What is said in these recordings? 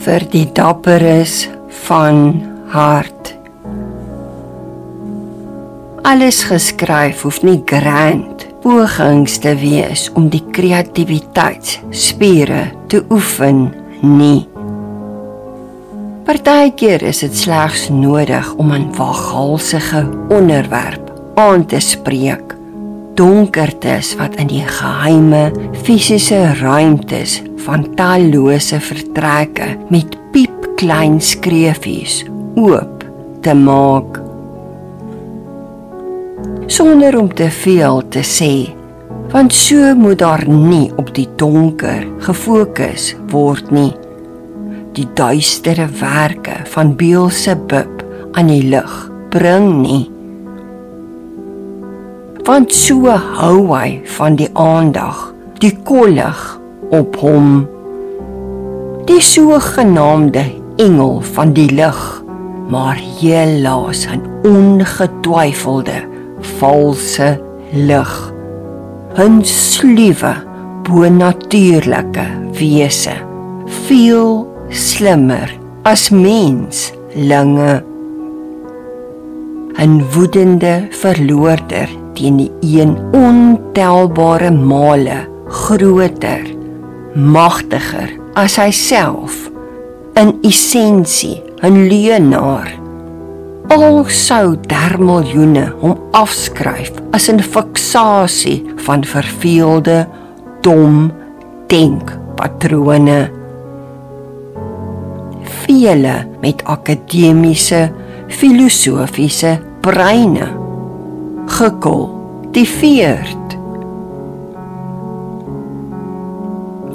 vir die dapperes van hart. Alles geskryf hoef nie grand pogings te wees om die kreatiwiteitsspiere te oefen nie. Partykeer is dit slegs nodig om 'n waaghalsige onderwerp aan te spreek. Donkertes wat in die geheime fisiese ruimtes van tallose vertrekke met piepklein skreefies oop te maak. Sonder om te veel te sê, want so moet daar nie op die donker gefokus word nie. Die duistere werke van Beelzebub aan die lig bring nie. Want so hou hy van die aandag, die kollig op hom. Die sogenaamde engel van die lig, maar helaas 'n ongetwyfelde valse lig. 'n sluwe, bonatuurlike wese, veel slimmer as menslinge. 'n woedende verloorder teen die een ontelbare male groter, magtiger as hy self, in essensie 'n leienaar. Al sou miljoene hom afskryf as 'n fiksasie van verveelde, dom denkpatrone. Vele met akademiese, filosofiese breine, gekultiveerd.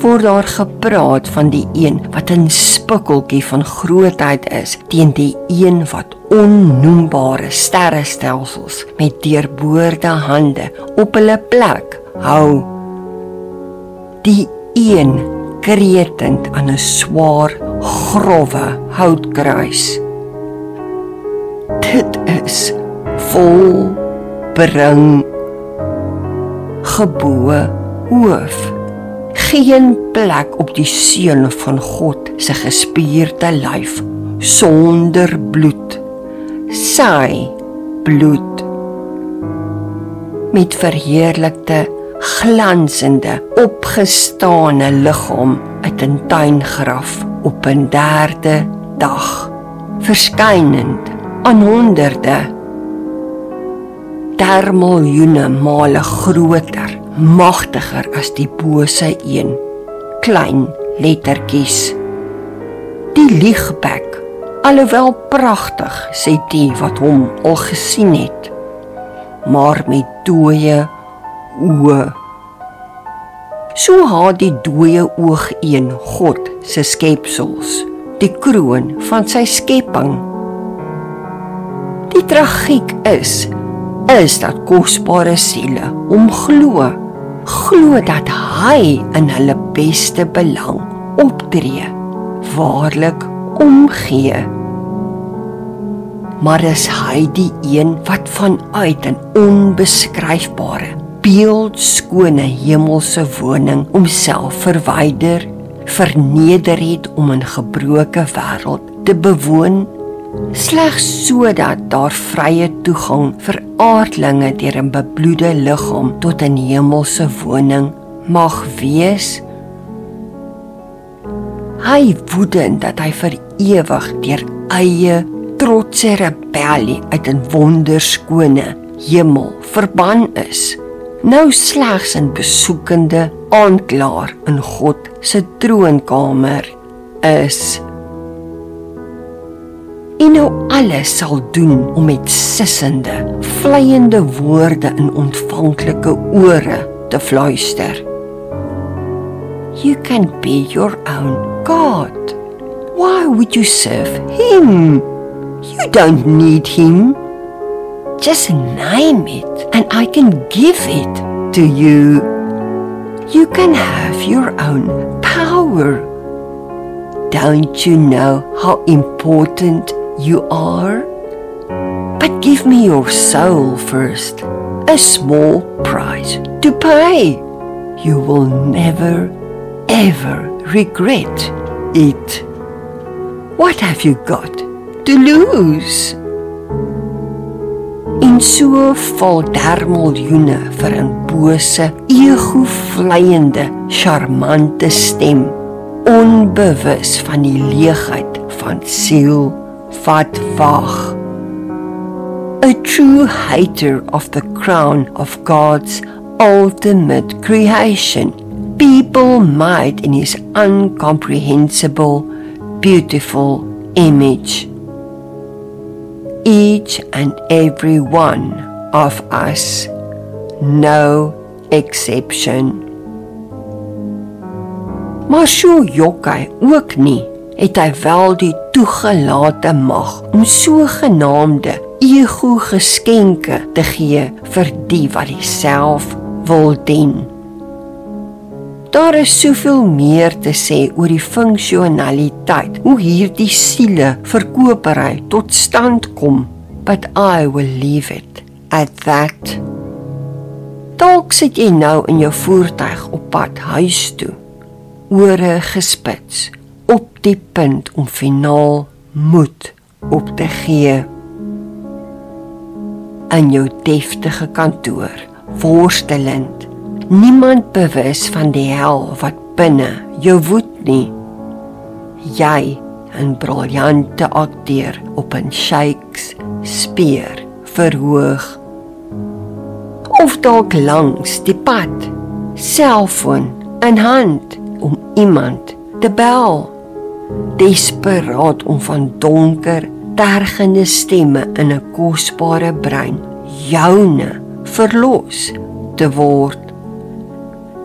Word daar gepraat van die een wat 'n spikkeltjie van grootheid is teen die een wat onnoembare sterrestelsels met deurboorde hande op hulle plek hou. Die een kretend aan 'n swaar, growwe houtkruis. Dit is volbring, geboue hoof. Geen plek op die seun van God se gespierde lyf sonder bloed. Sy bloed. Met verheerlikte, glansende, opgestane liggaam uit 'n tuingraf op 'n 3de dag, verskynend aan honderde, miljoene male groter, magtiger as die bose een, klein lettertjies. Die liegbek, alhoewel pragtig, sê die wat hom al gesien het, maar met dooie oë. So haat die dooie oog een God se skepsels, die kroon van sy skepping. Die tragiek is dat kosbare siele glo dat hy in hulle beste belang optree, waarlik omgee. Maar is hy die een wat vanuit 'n onbeskryfbare, beeldskone hemelse woning homself verwyder, verneder het om 'n gebroke wêreld te bewoon, slegs sodat daar vrye toegang vir aardlinge deur 'n bebloede liggaam tot 'n hemelse woning mag wees? Hy woedend dat hy vir ewig deur eie trotse rebellie uit 'n wonderskone hemel verban is, nou slegs 'n besoekende aanklaer in God se troonkamer is. En nou alles sal doen om met sissende, vleiende woorde in ontvanklike ore te fluister. You can be your own God. Why would you serve him? You don't need him. Just name it and I can give it to you. You can have your own power. Don't you know how important you are? But give me your soul first, a small price to pay. You will never, ever regret it. What have you got to lose? En so val dermiljoene vir 'n bose, ego-vleiende, charmante stem, onbewus van die leegheid van siel wat wag. A true hater of the crown of God's ultimate creation, people made in His incomprehensible, beautiful image. Each and every one of us, no exception. Maar so jok hy ook nie, het hy wel die toegelate mag om sogenaamde ego-geskenke te gee vir die wat Hemself wil dien. Daar is soveel meer te sê oor die funksionaliteit, hoe hierdie siele verkopery tot stand kom, but I will leave it at that. Dalk sit jy nou in jou voertuig op pad huis toe, ore gespits, op die punt om finaal moed op te gee. In jou deftige kantoor, worstelend, niemand bewus van die hel wat binne jou woed nie. Jy, 'n briljante akteur op 'n Shakespeare verhoog. Of dalk langs die pad, selfoon in hand om iemand te bel, desperaat om van donker, tergende stemme in 'n kosbare brein joune verlos te word.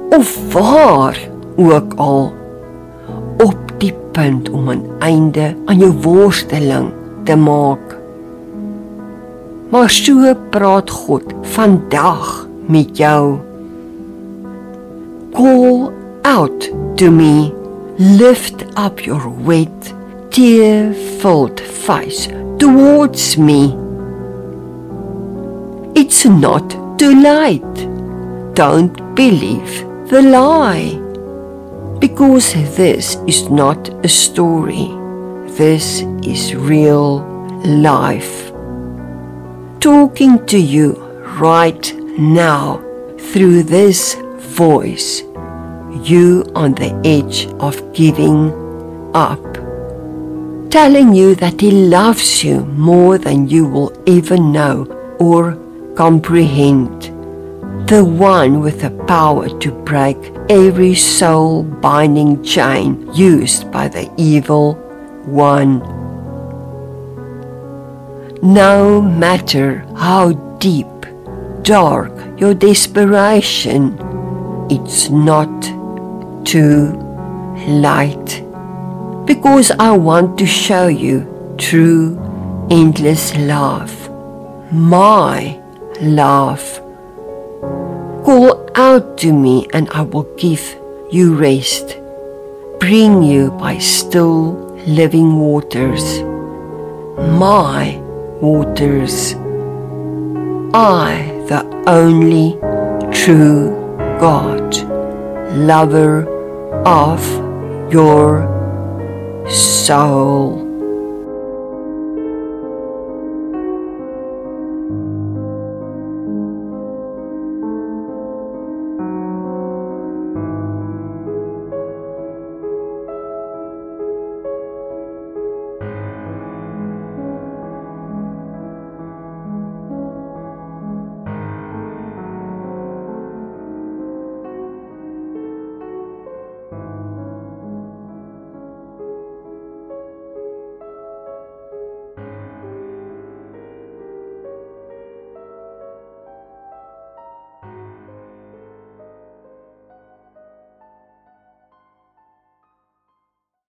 Of waar ook al, op die punt om 'n einde aan jou worsteling te maak. Maar so praat God vandag met jou. Call out to me, lift up your wet, tear-filled face towards me. It's not too late. Don't believe the lie, because this is not a story. This is real life. Talking to you right now through this voice, you on the edge of giving up, telling you that He loves you more than you will ever know or comprehend. The one with the power to break every soul-binding chain used by the evil one. No matter how deep, dark your desperation, it's not too late. Because I want to show you true, endless love. My love. Call out to me and I will give you rest, bring you by still living waters, my waters. I, the only true God, lover of your soul.